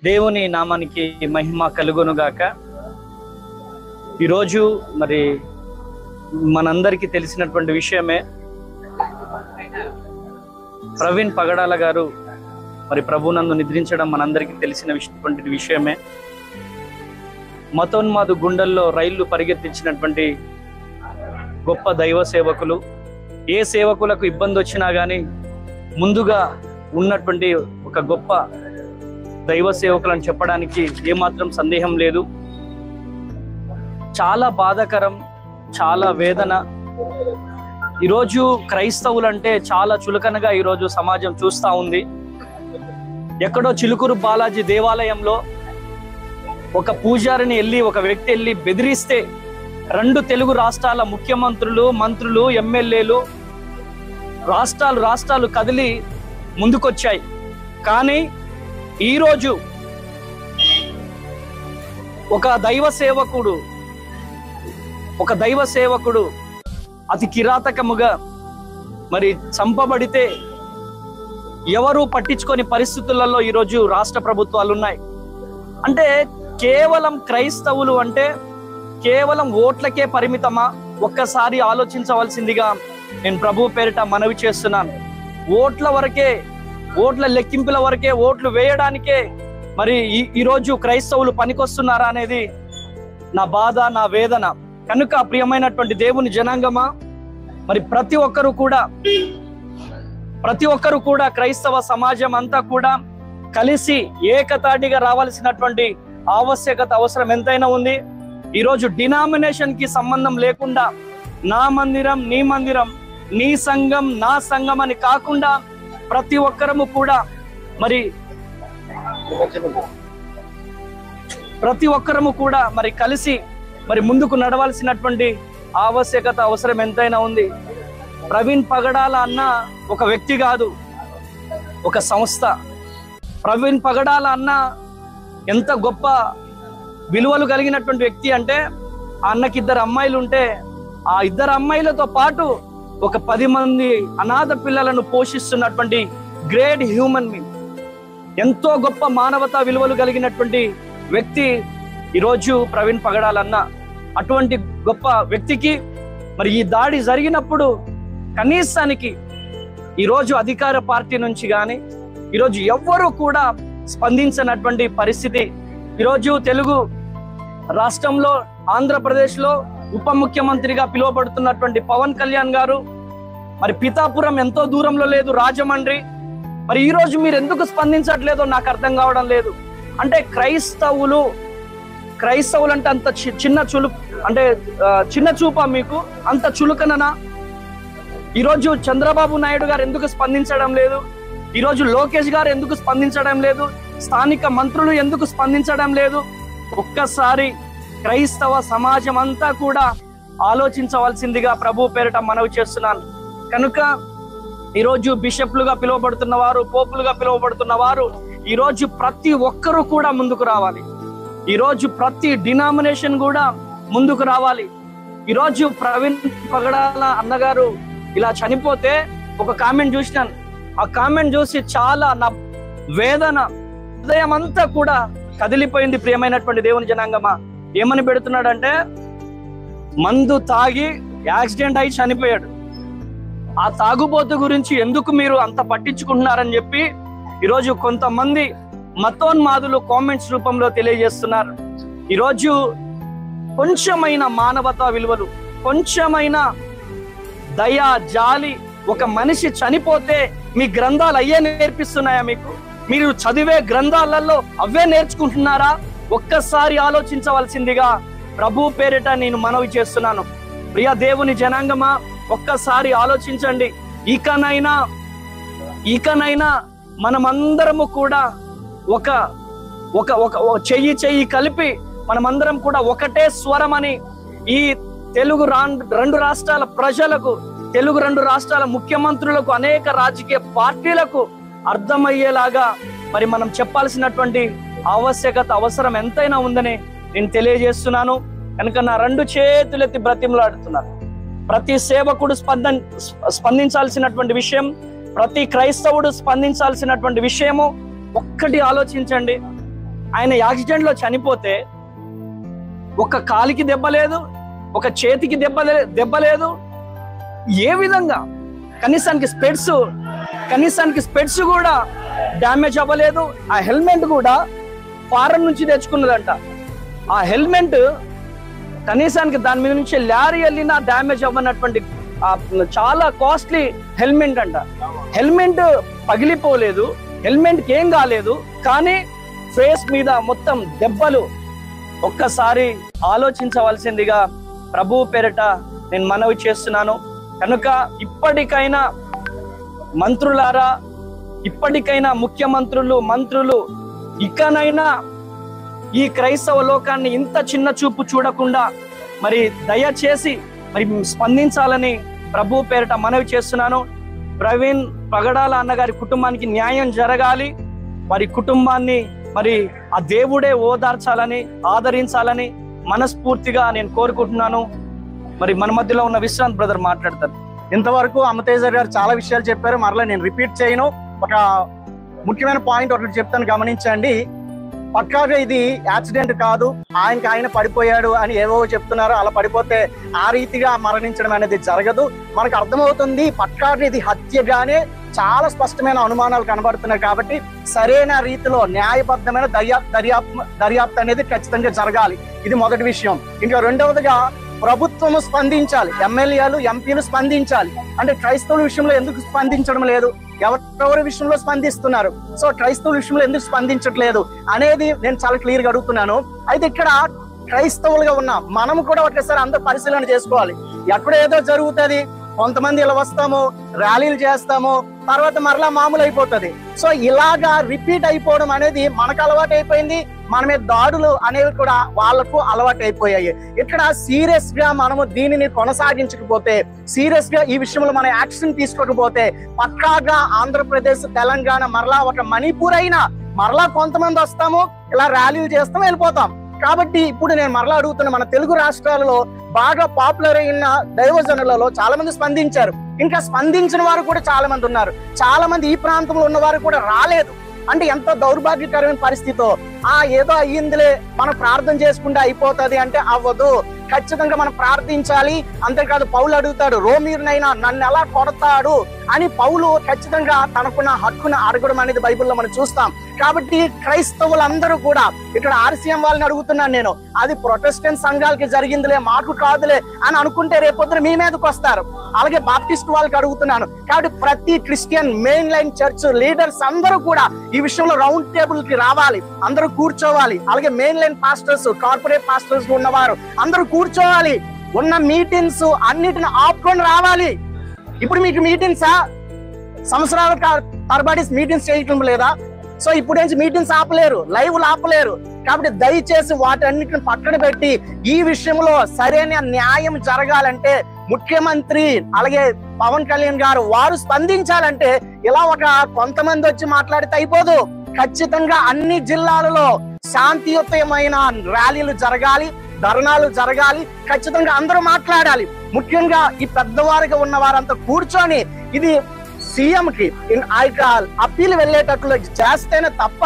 దేవుని నామానికి మహిమ కలుగును గాక. ఈరోజు మరి మనందరికీ తెలిసినటువంటి విషయమే, ప్రవీణ్ పగడాల గారు మరి ప్రభునందు నిద్రించడం మనందరికీ తెలిసినటువంటి విషయమే. మతోన్మాదు గుండెల్లో రైళ్లు పరిగెత్తించినటువంటి గొప్ప దైవ సేవకులు. ఏ సేవకులకు ఇబ్బంది వచ్చినా కానీ ముందుగా ఉన్నటువంటి ఒక గొప్ప దైవ సేవకులను చెప్పడానికి ఏమాత్రం సందేహం లేదు. చాలా బాధాకరం, చాలా వేదన. ఈరోజు క్రైస్తవులంటే చాలా చులకనగా ఈరోజు సమాజం చూస్తూ ఉంది. ఎక్కడో చిలుకూరు బాలాజీ దేవాలయంలో ఒక పూజారిని ఒక వ్యక్తి వెళ్ళి బెదిరిస్తే 2 తెలుగు రాష్ట్రాల ముఖ్యమంత్రులు, మంత్రులు, ఎమ్మెల్యేలు రాష్ట్రాలు కదిలి ముందుకొచ్చాయి. కానీ ఈరోజు ఒక దైవ సేవకుడు అతి కిరాతకముగా మరి చంపబడితే ఎవరు పట్టించుకొని పరిస్థితులలో ఈరోజు రాష్ట్ర ప్రభుత్వాలు ఉన్నాయి. అంటే కేవలం క్రైస్తవులు అంటే కేవలం ఓట్లకే పరిమితమా? ఒక్కసారి ఆలోచించవలసిందిగా నేను ప్రభు పేరిట మనవి చేస్తున్నాను. ఓట్ల వరకే, ఓట్ల లెక్కింపుల వరకే, ఓట్లు వేయడానికే మరి ఈరోజు క్రైస్తవులు పనికొస్తున్నారా అనేది నా బాధ, నా వేదన. కనుక ప్రియమైనటువంటి దేవుని జనాంగమా, మరి ప్రతి ఒక్కరు కూడా క్రైస్తవ సమాజం అంతా కూడా కలిసి ఏకతాటిగా రావాల్సినటువంటి ఆవశ్యకత, అవసరం ఎంతైనా ఉంది. ఈరోజు డినామినేషన్ కి సంబంధం లేకుండా నా మందిరం నీ మందిరం, నీ సంఘం నా సంఘం అని కాకుండా ప్రతి ఒక్కరము కూడా మరి కలిసి మరి ముందుకు నడవాల్సినటువంటి ఆవశ్యకత, అవసరం ఎంతైనా ఉంది. ప్రవీణ్ పగడాల అన్న ఒక వ్యక్తి కాదు, ఒక సంస్థ. ప్రవీణ్ పగడాల అన్న ఎంత గొప్ప విలువలు కలిగినటువంటి వ్యక్తి అంటే, ఆ అన్నకి 2 అమ్మాయిలు ఉంటే ఆ 2 అమ్మాయిలతో పాటు ఒక 10 మంది అనాథ పిల్లలను పోషిస్తున్నటువంటి గ్రేట్ హ్యూమన్ బీయింగ్. ఎంతో గొప్ప మానవతా విలువలు కలిగినటువంటి వ్యక్తి ఈరోజు ప్రవీణ్ పగడాల అన్న. అటువంటి గొప్ప వ్యక్తికి మరి ఈ దాడి జరిగినప్పుడు కనీసానికి ఈరోజు అధికార పార్టీ నుంచి కానీ ఈరోజు ఎవ్వరూ కూడా స్పందించినటువంటి పరిస్థితి. ఈరోజు తెలుగు రాష్ట్రంలో, ఆంధ్రప్రదేశ్లో ఉప ముఖ్యమంత్రిగా పిలువబడుతున్నటువంటి పవన్ కళ్యాణ్ గారు, మరి పిఠాపురం ఎంతో దూరంలో లేదు, రాజమండ్రి. మరి ఈరోజు మీరు ఎందుకు స్పందించట్లేదో నాకు అర్థం కావడం లేదు. అంటే క్రైస్తవులు అంటే అంత చిన్న చూపా మీకు? అంత చులకననా? ఈరోజు చంద్రబాబు నాయుడు గారు ఎందుకు స్పందించడం లేదు? ఈరోజు లోకేష్ గారు ఎందుకు స్పందించడం లేదు? స్థానిక మంత్రులు ఎందుకు స్పందించడం లేదు? ఒక్కసారి క్రైస్తవ సమాజం అంతా కూడా ఆలోచించవలసిందిగా ప్రభు పేరిట మనవి చేస్తున్నాను. కనుక ఈరోజు బిషప్లుగా పిలువబడుతున్న వారు, పోపులుగా పిలువబడుతున్న వారు ఈరోజు ప్రతి ఒక్కరూ కూడా ముందుకు రావాలి. ఈరోజు ప్రతి డినామినేషన్ కూడా ముందుకు రావాలి. ఈరోజు ప్రవీణ్ పగడాల అన్నగారు ఇలా చనిపోతే ఒక కామెంట్ చూసినాను. ఆ కామెంట్ చూసి చాలా నా వేదన, హృదయం అంతా కూడా కదిలిపోయింది. ప్రియమైనటువంటి దేవుని జనాంగమా, ఏమని పెడుతున్నాడంటే, మందు తాగి యాక్సిడెంట్ అయి చనిపోయాడు, ఆ తాగుబోతు గురించి ఎందుకు మీరు అంత పట్టించుకుంటున్నారని చెప్పి ఈరోజు కొంతమంది మతోన్మాదులు కామెంట్స్ రూపంలో తెలియజేస్తున్నారు. ఈరోజు కొంచెమైన మానవతా విలువలు, కొంచెమైన దయా, జాలి, ఒక మనిషి చనిపోతే మీ గ్రంథాలు అయ్యే నేర్పిస్తున్నాయా? మీరు చదివే గ్రంథాలలో అవే నేర్చుకుంటున్నారా? ఒక్కసారి ఆలోచించవలసిందిగా ప్రభు పేరిట నేను మనవి చేస్తున్నాను. ప్రియ దేవుని జనాంగమా, ఒక్కసారి ఆలోచించండి. ఇకనైనా మనమందరము కూడా ఒక చెయ్యి కలిపి మనమందరం కూడా ఒకటే స్వరమని ఈ తెలుగు 2 రాష్ట్రాల ప్రజలకు, తెలుగు 2 రాష్ట్రాల ముఖ్యమంత్రులకు, అనేక రాజకీయ పార్టీలకు అర్థమయ్యేలాగా మరి మనం చెప్పాల్సినటువంటి ఆవశ్యకత, అవసరం ఎంతైనా ఉందని నేను తెలియజేస్తున్నాను. కనుక నా 2 చేతులెత్తి బ్రతిమలాడుతున్నాను. ప్రతి సేవకుడు స్పందించాల్సినటువంటి విషయం, ప్రతి క్రైస్తవుడు స్పందించాల్సినటువంటి విషయము ఒక్కటి ఆలోచించండి. ఆయన యాక్సిడెంట్ లో చనిపోతే ఒక కాలికి దెబ్బ లేదు, ఒక చేతికి దెబ్బ లేదు. ఏ విధంగా కనీసానికి స్పెట్స్ కూడా డ్యామేజ్ అవ్వలేదు. ఆ హెల్మెట్ కూడా ఫారెన్ నుంచి తెచ్చుకున్నదంట. ఆ హెల్మెట్ కనీసానికి దాని మీద నుంచి లారీ వెళ్ళినా డ్యామేజ్ అవ్వనటువంటి చాలా కాస్ట్లీ హెల్మెట్ అంట. హెల్మెట్ పగిలిపోలేదు, హెల్మెట్ కి ఏం కాలేదు, కానీ ఫేస్ మీద మొత్తం దెబ్బలు. ఒక్కసారి ఆలోచించవలసిందిగా ప్రభువు పేరిట నేను మనవి చేస్తున్నాను. కనుక ఇప్పటికైనా మంత్రులారా, ఇప్పటికైనా ముఖ్యమంత్రులు, మంత్రులు ఇకనైనా ఈ క్రైస్తవ లోకాన్ని ఇంత చిన్న చూపు చూడకుండా మరి దయచేసి మరి స్పందించాలని ప్రభు పేరిట మనవి చేస్తున్నాను. ప్రవీణ్ పగడాల అన్నగారి కుటుంబానికి న్యాయం జరగాలి. వారి కుటుంబాన్ని మరి ఆ దేవుడే ఓదార్చాలని, ఆదరించాలని మనస్ఫూర్తిగా నేను కోరుకుంటున్నాను. మరి మన మధ్యలో ఉన్న విశ్రాంత్ బ్రదర్ మాట్లాడతారు. ఇంతవరకు అమ్మతేజ గారు చాలా విషయాలు చెప్పారు, మరలా నేను రిపీట్ చేయను. ఒక ముఖ్యమైన పాయింట్ ఒకటి చెప్తాను, గమనించండి. పక్కాగా ఇది యాక్సిడెంట్ కాదు, ఆయన పడిపోయాడు అని ఏవో చెప్తున్నారు. అలా పడిపోతే ఆ రీతిగా మరణించడం అనేది జరగదు. మనకు అర్థమవుతుంది పక్కాగా ఇది హత్యగానే చాలా స్పష్టమైన అనుమానాలు కనబడుతున్నాయి. కాబట్టి సరైన రీతిలో న్యాయబద్ధమైన దర్యాప్తు అనేది ఖచ్చితంగా జరగాలి. ఇది మొదటి విషయం. ఇంకా రెండవదిగా ప్రభుత్వము స్పందించాలి, ఎమ్మెల్యేలు, ఎంపీలు స్పందించాలి. అంటే క్రైస్తవుల విషయంలో ఎందుకు స్పందించడం లేదు, ఎవరెవరి విషయంలో స్పందిస్తున్నారు, సో క్రైస్తవుల విషయంలో ఎందుకు స్పందించట్లేదు అనేది నేను చాలా క్లియర్ గా అడుగుతున్నాను. అయితే ఇక్కడ క్రైస్తవులుగా ఉన్నాం, మనము కూడా ఒకసారి అందరూ పరిశీలన చేసుకోవాలి. ఎక్కడ ఏదో జరుగుతుంది, కొంతమంది ఇలా వస్తాము, ర్యాలీలు చేస్తాము, తర్వాత మరలా మామూలు అయిపోతుంది. సో ఇలాగా రిపీట్ అయిపోవడం అనేది మనకు అలవాటు అయిపోయింది. మన మీద దాడులు అనేవి కూడా వాళ్లకు అలవాటు అయిపోయాయి. ఇక్కడ సీరియస్ గా మనము దీనిని కొనసాగించకపోతే, సీరియస్ గా ఈ విషయంలో మనం యాక్షన్ తీసుకోకపోతే పక్కాగా ఆంధ్రప్రదేశ్, తెలంగాణ మరలా ఒక మణిపూర్ అయినా మరలా కొంతమంది వస్తాము, ఇలా ర్యాలీలు చేస్తాం, వెళ్ళిపోతాం. కాబట్టి ఇప్పుడు నేను మరలా అడుగుతున్నా, మన తెలుగు రాష్ట్రాలలో బాగా పాపులర్ అయిన దైవజనులలో చాలా మంది స్పందించారు. ఇంకా స్పందించిన వారు కూడా చాలా మంది ఉన్నారు. చాలా మంది ఈ ప్రాంతంలో ఉన్న వారు కూడా రాలేదు. అంటే ఎంత దౌర్భాగ్యకరమైన పరిస్థితో. ఏదో అయ్యిందిలే, మనం ప్రార్థన చేసుకుంటే అయిపోతుంది అంటే అవ్వదు. ఖచ్చితంగా మనం ప్రార్థించాలి. అంతేకాదు పౌలు అడుగుతాడు, రోమీరునైనా నన్ను ఎలా కొడతాడు అని పౌలు ఖచ్చితంగా తనకున్న హక్కును అడగడం అనేది బైబిల్లో మనం చూస్తాం. కాబట్టి క్రైస్తవులందరూ కూడా ఇక్కడ ఆర్సీఎం వాళ్ళని అడుగుతున్నాను నేను, అది ప్రొటెస్టెంట్ సంఘాలకి జరిగిందిలే, మాకు కాదులే అని అనుకుంటే రేపొద్దున మీ మీదకి వస్తారు. అలాగే బాప్టిస్ట్ వాళ్ళకి అడుగుతున్నాను. కాబట్టి ప్రతి Christian main line church leaders అందరూ కూడా ఈ విషయంలో రౌండ్ టేబుల్ కి రావాలి, అందరూ కూర్చోవాలి. అలాగే main line pastors, corporate pastors ఉన్నవారు అందరూ కూర్చోవాలి. ఉన్న మీటింగ్స్ అన్నిటిని ఆపుకొని రావాలి. ఇప్పుడు మీకు మీటింగ్సా, సంవత్సరాల తరబడి మీటింగ్స్ చేయటం లేదా? సో ఇప్పుడు నుంచి మీటింగ్స్ ఆపలేరు, లైవ్లు ఆపలేరు. కాబట్టి దయచేసి వాటన్నిటిని పక్కన పెట్టి ఈ విషయంలో సరైన న్యాయం జరగాలంటే ముఖ్యమంత్రి అలాగే పవన్ కళ్యాణ్ గారు వారు స్పందించాలంటే ఇలా ఒక కొంతమంది వచ్చి మాట్లాడితే అయిపోదు. ఖచ్చితంగా అన్ని జిల్లాలలో శాంతియుతమైన ర్యాలీలు జరగాలి, ధర్నాలు జరగాలి. ఖచ్చితంగా అందరూ మాట్లాడాలి. ముఖ్యంగా ఈ పెద్దవారిగా ఉన్న వారంతా కూర్చొని ఇది సీఎం కి అప్పీల్ వెళ్ళేటట్లు చేస్తేనే తప్ప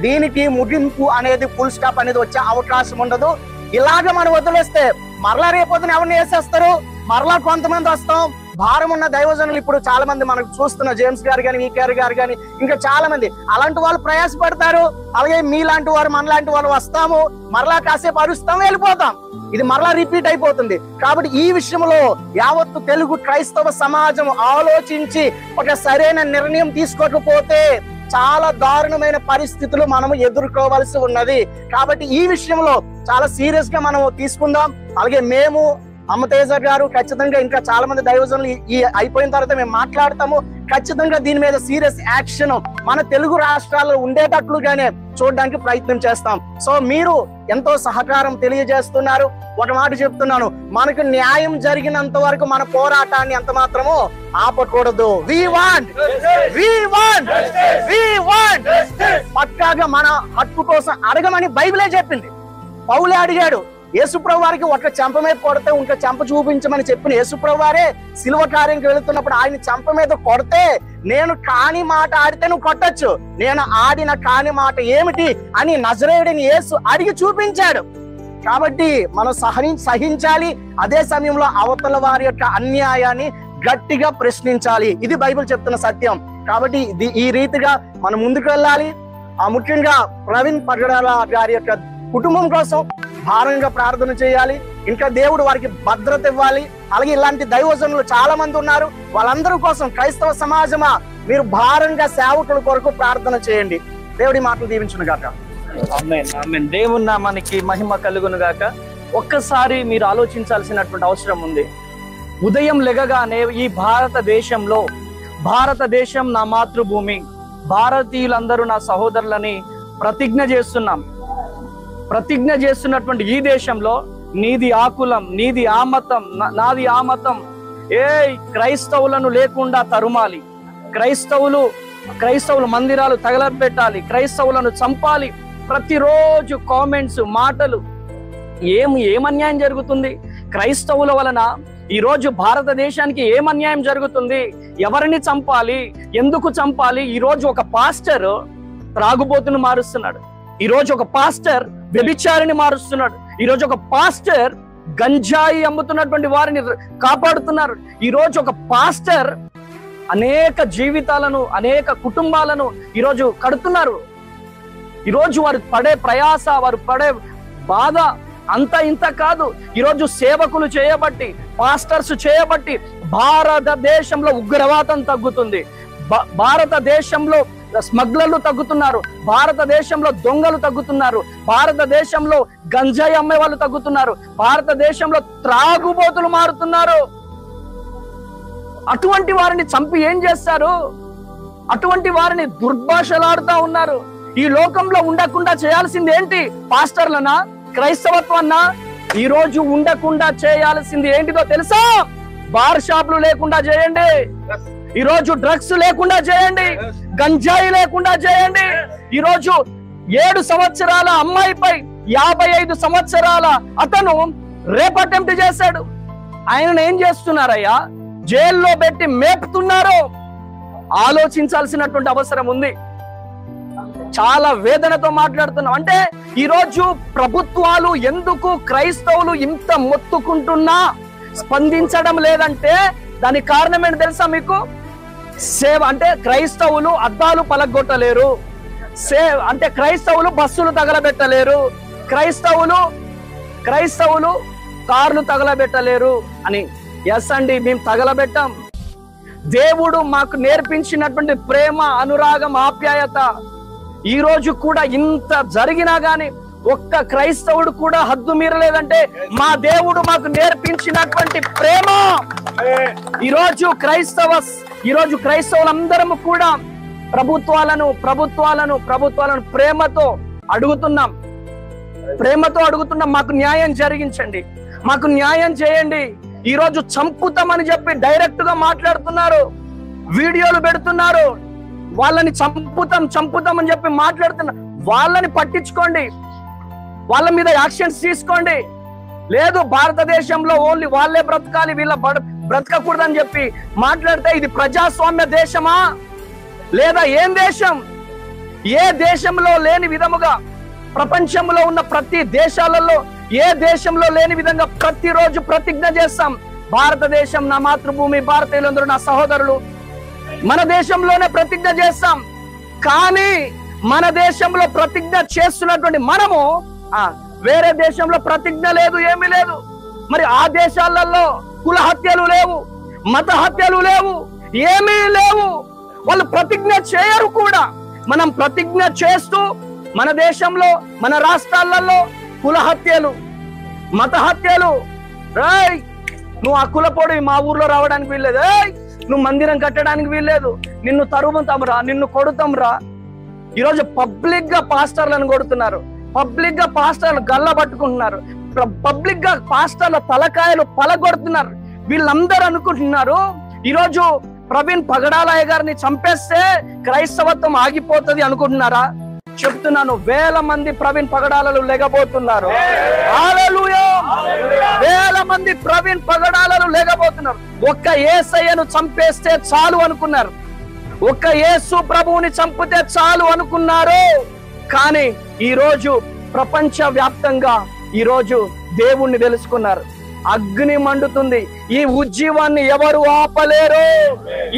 దీనికి ముగింపు అనేది, ఫుల్ స్టాప్ అనేది వచ్చే అవకాశం ఉండదు. ఇలాగ మనం వదిలేస్తే మరలా రేపొద్దున ఎవరిని వేసేస్తారు, మరలా కొంతమంది వస్తాం. భారం ఉన్న దైవజనులు ఇప్పుడు చాలా మంది మనకు చూస్తున్న జేమ్స్ గారు కానీ, వీకేఆర్ గారు కానీ, ఇంకా చాలా మంది అలాంటి వాళ్ళు ప్రయాసపడతారు. అలాగే మీలాంటి వారు, మనలాంటి వాళ్ళు వస్తాము, మరలా కాసేపు అరుస్తాం, వెళ్ళిపోతాం. ఇది మరలా రిపీట్ అయిపోతుంది. కాబట్టి ఈ విషయంలో యావత్తు తెలుగు క్రైస్తవ సమాజం ఆలోచించి ఒక సరైన నిర్ణయం తీసుకోకపోతే చాలా దారుణమైన పరిస్థితులు మనము ఎదుర్కోవాల్సి ఉన్నది. కాబట్టి ఈ విషయంలో చాలా సీరియస్ గా మనం తీసుకుందాం. అలాగే మేము అమ్మతేజ గారు ఖచ్చితంగా ఇంకా చాలా మంది దైవజనులు ఈ అయిపోయిన తర్వాత మేము మాట్లాడతాము. ఖచ్చితంగా దీని మీద సీరియస్ యాక్షన్ మన తెలుగు రాష్ట్రాల్లో ఉండేటట్లుగానే చూడడానికి ప్రయత్నం చేస్తాం. సో మీరు ఎంతో సహకారం తెలియజేస్తున్నారు. ఒక మాట చెప్తున్నాను, మనకు న్యాయం జరిగినంత వరకు మన పోరాటాన్ని ఎంత మాత్రమో ఆపకూడదు. పక్కాగా మన హక్కు కోసం అడగమని బైబిలే చెప్పింది. పౌలే అడిగాడు, యేసుప్రభు వారికి ఒక చెంప మీద కొడితే ఇంకో చెంప చూపించమని చెప్పిన యేసుప్రభు వారే శిలువ కార్యంకి వెళుతున్నప్పుడు ఆయన చెంప మీద కొడితే నేను కాని మాట ఆడితే నువ్వు కొట్టొచ్చు, నేను ఆడిన కాని మాట ఏమిటి అని నజరేయుడిని యేసు అడిగి చూపించాడు. కాబట్టి మనం సహించాలి, అదే సమయంలో అవతల వారి యొక్క అన్యాయాన్ని గట్టిగా ప్రశ్నించాలి. ఇది బైబిల్ చెప్తున్న సత్యం. కాబట్టి ఈ రీతిగా మనం ముందుకు వెళ్ళాలి. ముఖ్యంగా ప్రవీణ్ పగడాల గారి యొక్క కుటుంబం కోసం భారంగా ప్రార్థన చేయాలి. ఇంకా దేవుడు వారికి భద్రత ఇవ్వాలి. అలాగే ఇలాంటి దైవజనులు చాలా మంది ఉన్నారు, వాళ్ళందరి కోసం క్రైస్తవ సమాజమా మీరు భారంగా సేవకుల కొరకు ప్రార్థన చేయండి. దేవుడి మాటలు దీవించును గాక. ఆమేన్, ఆమేన్. దేవుని నామానికి మహిమ కలుగును గాక. ఒక్కసారి మీరు ఆలోచించాల్సినటువంటి అవసరం ఉంది. ఉదయం లెగగానే ఈ భారతదేశం నా మాతృభూమి, భారతీయులందరూ నా సహోదరులని ప్రతిజ్ఞ చేస్తున్నటువంటి ఈ దేశంలో నీది ఆ కులం, నీది ఆ మతం, నాది ఆ మతం, క్రైస్తవులను లేకుండా తరుమాలి, క్రైస్తవులు మందిరాలు తగలబెట్టాలి, క్రైస్తవులను చంపాలి. ప్రతిరోజు కామెంట్స్, మాటలు. ఏం అన్యాయం జరుగుతుంది క్రైస్తవుల వలన? ఈ రోజు భారతదేశానికి ఏం అన్యాయం జరుగుతుంది? ఎవరిని చంపాలి? ఎందుకు చంపాలి? ఈ రోజు ఒక పాస్టర్ త్రాగుబోతును మారుస్తున్నాడు, ఈ రోజు ఒక పాస్టర్ వ్యభిచారిని మారుస్తున్నాడు, ఈ రోజు ఒక పాస్టర్ గంజాయి అమ్ముతున్నటువంటి వారిని కాపాడుతున్నారు, ఈ రోజు ఒక పాస్టర్ అనేక జీవితాలను, అనేక కుటుంబాలను ఈరోజు కడుతున్నారు. ఈరోజు వారు పడే ప్రయాస, వారు పడే బాధ అంత ఇంత కాదు. ఈరోజు సేవకులు చేయబట్టి, పాస్టర్స్ చేయబట్టి భారతదేశంలో ఉగ్రవాదం తగ్గుతుంది, భారతదేశంలో స్మగ్లర్లు తగ్గుతున్నారు, భారతదేశంలో దొంగలు తగ్గుతున్నారు, భారతదేశంలో గంజాయి అమ్మే వాళ్ళు తగ్గుతున్నారు, భారతదేశంలో త్రాగుబోతులు మారుతున్నారు. అటువంటి వారిని చంపి ఏం చేస్తారు? అటువంటి వారిని దుర్భాషలాడుతా ఉన్నారు. ఈ లోకంలో ఉండకుండా చేయాల్సింది ఏంటి? పాస్టర్లనా? క్రైస్తవత్వన్నా? ఈ రోజు ఉండకుండా చేయాల్సింది ఏంటిదో తెలుసా? బార్ షాపులు లేకుండా చేయండి, ఈ రోజు డ్రగ్స్ లేకుండా చేయండి, గంజాయి లేకుండా చేయండి. ఈ రోజు 7 సంవత్సరాల అమ్మాయిపై 55 సంవత్సరాల అతను రేప్ అటెంప్ట్ చేశాడు. ఆయనను ఏం చేస్తున్నారయ్యా? జైల్లో పెట్టి మేపుతున్నారు. ఆలోచించాల్సినటువంటి అవసరం ఉంది. చాలా వేదనతో మాట్లాడుతున్నాం. అంటే ఈ రోజు ప్రభుత్వాలు ఎందుకు క్రైస్తవులు ఇంత మొత్తుకుంటున్నా స్పందించడం లేదంటే దానికి కారణం ఏంటి తెలుసా మీకు? సేవ అంటే క్రైస్తవులు అద్దాలు పలగొట్టలేరు, అంటే క్రైస్తవులు బస్సులు తగలబెట్టలేరు, క్రైస్తవులు కార్లు తగలబెట్టలేరు అని. ఎస్ అండి, మేము తగలబెట్టాం. దేవుడు మాకు నేర్పించినటువంటి ప్రేమ, అనురాగం, ఆప్యాయత ఈ రోజు కూడా ఇంత జరిగినా గాని ఒక్క క్రైస్తవుడు కూడా హద్దు మీరలేదంటే మా దేవుడు మాకు నేర్పించినటువంటి ప్రేమ. ఈ రోజు క్రైస్తవులందరము కూడా ప్రభుత్వాలను ప్రేమతో అడుగుతున్నాం, మాకు న్యాయం జరిగించండి, మాకు న్యాయం చేయండి. ఈ రోజు చంపుతామని చెప్పి డైరెక్ట్ గా మాట్లాడుతున్నారు, వీడియోలు పెడుతున్నారు. వాళ్ళని చంపుతామని చెప్పి మాట్లాడుతున్నారు. వాళ్ళని పట్టించుకోండి, వాళ్ళ మీద యాక్షన్స్ తీసుకోండి. లేదు భారతదేశంలో ఓన్లీ వాళ్ళే బ్రతకాలి, వీళ్ళ బ్రతకకూడదని చెప్పి మాట్లాడితే ఇది ప్రజాస్వామ్య దేశమా లేదా ఏం దేశం? ఏ దేశంలో లేని విధముగా ప్రపంచంలో ఉన్న ప్రతి దేశాలలో ఏ దేశంలో లేని విధంగా ప్రతిరోజు ప్రతిజ్ఞ చేస్తాం. భారతదేశం నా మాతృభూమి, భారతీయులందరూ నా సహోదరులు. మన దేశంలోనే ప్రతిజ్ఞ చేస్తాం. కానీ మన దేశంలో ప్రతిజ్ఞ చేస్తున్నటువంటి మనము వేరే దేశంలో ప్రతిజ్ఞ లేదు, ఏమీ లేదు. మరి ఆ దేశాలలో కుల హత్యలు లేవు, మత హత్యలు లేవు, ఏమీ లేవు. వాళ్ళు ప్రతిజ్ఞ చేయరు కూడా. మనం ప్రతిజ్ఞ చేస్తూ మన దేశంలో, మన రాష్ట్రాలలో కుల హత్యలు, మత హత్యలు. నువ్వు ఆ కులపోడు మా ఊర్లో రావడానికి వీల్లేదు, నువ్వు మందిరం కట్టడానికి వీల్లేదు, నిన్ను తరుముతాంరా, నిన్ను కొడుతాంరా. ఈరోజు పబ్లిక్ గా పాస్టర్లను కొడుతున్నారు, పబ్లిక్ గా పాస్టర్లు గల్ల పట్టుకుంటున్నారు, పబ్లిక్ గా పాస్టర్ల తలకాయలు పలగొడుతున్నారు. వీళ్ళందరూ అనుకుంటున్నారు ఈరోజు ప్రవీణ్ పగడాలయ్య గారిని చంపేస్తే క్రైస్తవత్వం ఆగిపోతుంది అనుకుంటున్నారా? చెప్తున్నాను, వేల మంది ప్రవీణ్ పగడాలలు లెగబోతున్నారు. హల్లెలూయా! వేల మంది ప్రవీణ్ పగడాలలు లెగబోతున్నారు. ఒక్క యేసయ్యను చంపేస్తే చాలు అనుకున్నారు, ఒక్క యేసు ప్రభువుని చంపితే చాలు అనుకున్నారు. కానీ ఈరోజు ప్రపంచ వ్యాప్తంగా ఈరోజు దేవుణ్ణి తెలుసుకున్నారు. అగ్ని మండుతుంది. ఈ ఉజ్జీవాన్ని ఎవరు ఆపలేరు.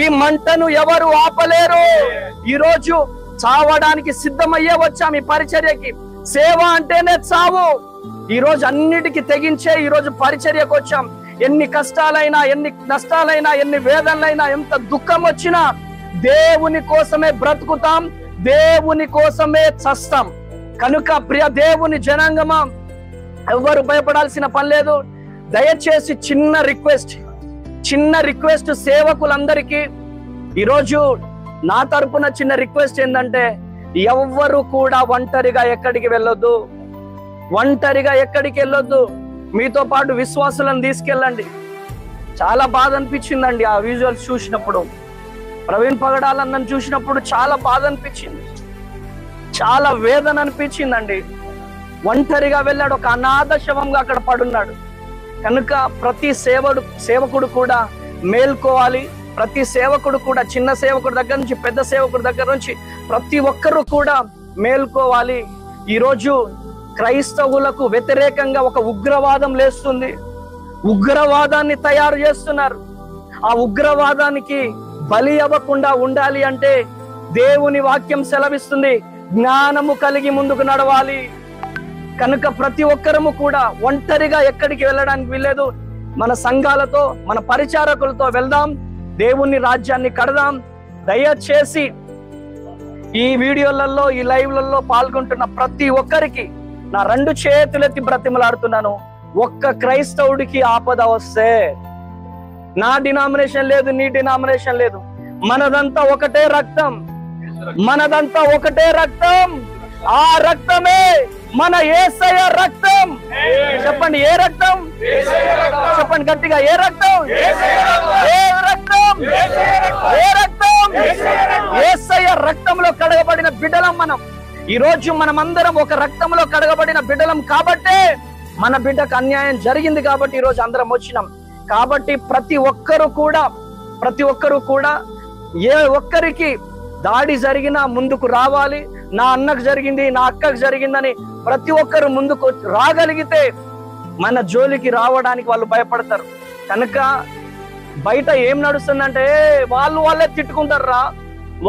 ఈ మంటను ఎవరు ఆపలేరు. ఈరోజు చావడానికి సిద్ధమయ్యే వచ్చాం ఈ పరిచర్యకి. సేవ అంటేనే చావు. ఈరోజు అన్నిటికీ తెగించే ఈరోజు పరిచర్యకు వచ్చాం. ఎన్ని కష్టాలైనా, ఎన్ని నష్టాలైనా, ఎన్ని వేదనలైనా, ఎంత దుఃఖం వచ్చినా దేవుని కోసమే బ్రతుకుతాం, దేవుని కోసమే చస్తాం. కనుక ప్రియ దేవుని జనాంగమా, ఎవరు భయపడాల్సిన పని లేదు. దయచేసి చిన్న రిక్వెస్ట్ సేవకులందరికీ ఈరోజు నా తరపున చిన్న రిక్వెస్ట్ ఏంటంటే, ఎవ్వరు కూడా ఒంటరిగా ఎక్కడికి వెళ్ళొద్దు. మీతో పాటు విశ్వాసులను తీసుకెళ్ళండి. చాలా బాధ అనిపించిందండి ఆ విజువల్స్ చూసినప్పుడు. ప్రవీణ్ పగడాలన్నను చూసినప్పుడు చాలా బాధ అనిపించింది, చాలా వేదన అనిపించిందండి. ఒంటరిగా వెళ్ళాడు, ఒక అనాథ శవంగా అక్కడ పడున్నాడు. కనుక ప్రతి సేవకుడు కూడా మేల్కోవాలి. ప్రతి సేవకుడు కూడా, చిన్న సేవకుడి దగ్గర నుంచి పెద్ద సేవకుడి దగ్గర నుంచి ప్రతి ఒక్కరూ కూడా మేల్కోవాలి. ఈరోజు క్రైస్తవులకు వ్యతిరేకంగా ఒక ఉగ్రవాదం లేస్తుంది. ఉగ్రవాదాన్ని తయారు చేస్తున్నారు. ఆ ఉగ్రవాదానికి బలి అవ్వకుండా ఉండాలి అంటే దేవుని వాక్యం సెలవిస్తుంది, జ్ఞానము కలిగి ముందుకు నడవాలి. కనుక ప్రతి ఒక్కరము కూడా ఒంటరిగా ఎక్కడికి వెళ్ళడానికి వీల్లేదు. మన సంఘాలతో, మన పరిచారకులతో వెళ్దాం, దేవుని రాజ్యాన్ని కడదాం. దయచేసి ఈ వీడియోలలో, ఈ లైవ్లలో పాల్గొంటున్న ప్రతి ఒక్కరికి నా 2 చేతులెత్తి బ్రతిమలాడుతున్నాను. ఒక్క క్రైస్తవుడికి ఆపద వస్తే, నా డినామినేషన్ లేదు, నీ డినామినేషన్ లేదు, మనదంతా ఒకటే రక్తం, ఆ రక్తమే మన యేసయ్య రక్తం. చెప్పండి, ఏ రక్తం? చెప్పండి గట్టిగా, ఏ రక్తం? యేసయ్య రక్తంలో కడగబడిన బిడ్డలం మనం. ఈ రోజు మనమందరం ఒక రక్తంలో కడగబడిన బిడ్డలం కాబట్టే, మన బిడ్డకు అన్యాయం జరిగింది కాబట్టి ఈ రోజు అందరం వచ్చినాం. కాబట్టి ప్రతి ఒక్కరు కూడా ఏ ఒక్కరికి దాడి జరిగినా ముందుకు రావాలి. నా అన్నకు జరిగింది, నా అక్కకు జరిగిందని ప్రతి ఒక్కరు ముందుకు రాగలిగితే మన జోలికి రావడానికి వాళ్ళు భయపడతారు. కనుక బయట ఏం నడుస్తుందంటే, వాళ్ళే తిట్టుకుంటారా,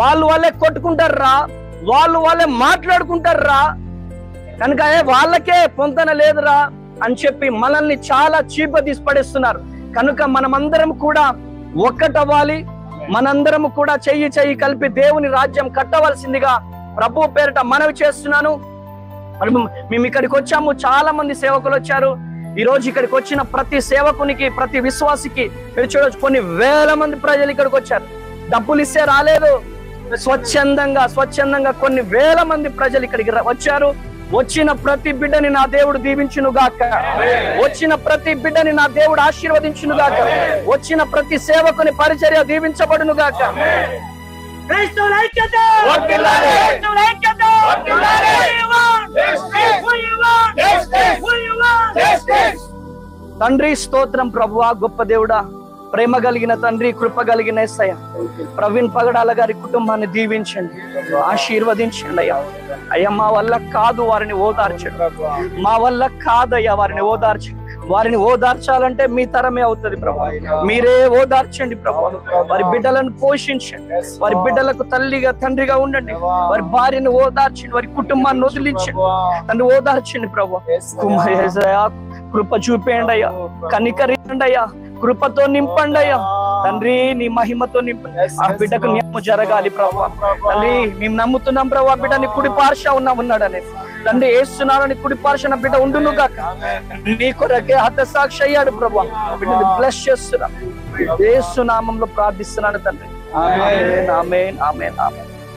వాళ్ళే కొట్టుకుంటారా, వాళ్ళే మాట్లాడుకుంటారా, కనుక వాళ్ళకే పొంతన లేదురా అని చెప్పి మనల్ని చాలా చీప్ గా తీసి పడేస్తున్నారు. కనుక మనమందరం కూడా ఒక్కటవ్వాలి. మనందరం కూడా చెయ్యి కలిపి దేవుని రాజ్యం కట్టవలసిందిగా ప్రభు పేరిట మనవి చేస్తున్నాను. మేము ఇక్కడికి వచ్చాము, చాలా మంది సేవకులు వచ్చారు. ఈ రోజు ఇక్కడికి వచ్చిన ప్రతి సేవకునికి, ప్రతి విశ్వాసికి మీరు చూడొచ్చు, కొన్ని వేల మంది ప్రజలు ఇక్కడికి వచ్చారు. డబ్బులు ఇస్తే రాలేదు, స్వచ్ఛందంగా కొన్ని వేల మంది ప్రజలు ఇక్కడికి వచ్చారు. వచ్చిన ప్రతి బిడ్డని నా దేవుడు దీవించును గాక, వచ్చిన ప్రతి బిడ్డని నా దేవుడు ఆశీర్వదించును గాక, వచ్చిన ప్రతి సేవకుని పరిచర్య దీవించబడును గాక. తండ్రి స్తోత్రం ప్రభువా, గొప్ప దేవుడా, ప్రేమ కలిగిన తండ్రి, కృప కలిగిన యేసయ్య, ప్రవీణ్ పగడాల గారి కుటుంబాన్ని దీవించండి, ఆశీర్వదించండి అయ్యా. అయ్యా మా వల్ల కాదు వారిని ఓదార్చండి, మా వల్ల కాదయ్యా వారిని ఓదార్చండి. వారిని ఓదార్చాలంటే మీ తరమే అవుతుంది ప్రభు. మీరే ఓదార్చండి ప్రభు. వారి బిడ్డలను పోషించండి, వారి బిడ్డలకు తల్లిగా తండ్రిగా ఉండండి. వారి భార్యను ఓదార్చండి, వారి కుటుంబాన్ని వదిలించండి, తను ఓదార్చండి ప్రభు. కృప చూపేయండి అయ్యా, కనికరించండి అయ్యా, కృపతో నింపండి అయ్యా తండ్రి, నీ మహిమతో నింపండి. ఆ బిడ్డకు న్యాయం జరగాలి ప్రభు. తల్లి మేము నమ్ముతున్నాం ప్రభు, ఆ బిడ్డ నీ కుడి పార్శ్వ ఉన్నాడని తండ్రి, ఏస్తున్నారని కుడి పార్శ్వ బిడ్డ ఉండును గాక. నీ కొరకే హతసాక్షి అయ్యాడు ప్రభు. బిడ్డని బ్లెస్ చేస్తున్నాం, యేసు నామంలో ప్రార్థిస్తున్నాను తండ్రి. ఆమేన్, ఆమేన్, ఆమేన్, ఆమేన్.